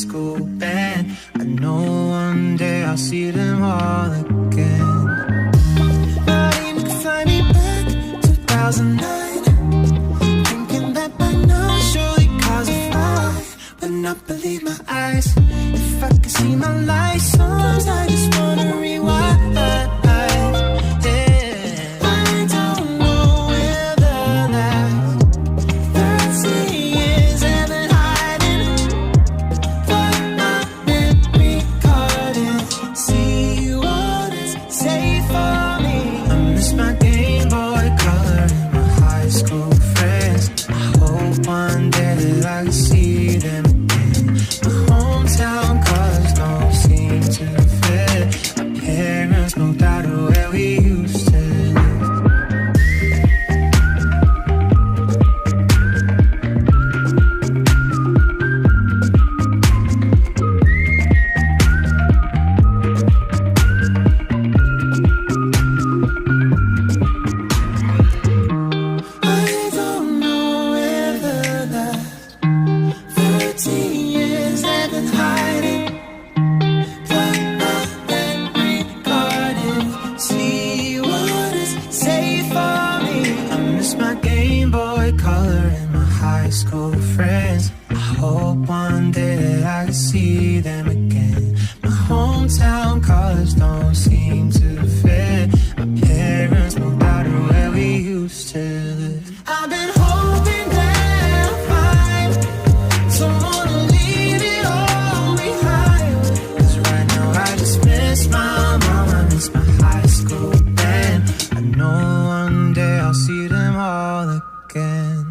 school band. I know one day I'll see them all again. Nobody can fly me back 2009. Thinking that by now surely cars will fly. But not believe my eyes. If I could see my life, sometimes I just wanna rewind. Friends, I hope one day that I can see them again. My hometown colors don't seem to fit. My parents moved out of where we used to live. I've been hoping that I'll find someone to leave it all behind. 'Cause right now I just miss my mom, I miss my high school band. I know one day I'll see them all again.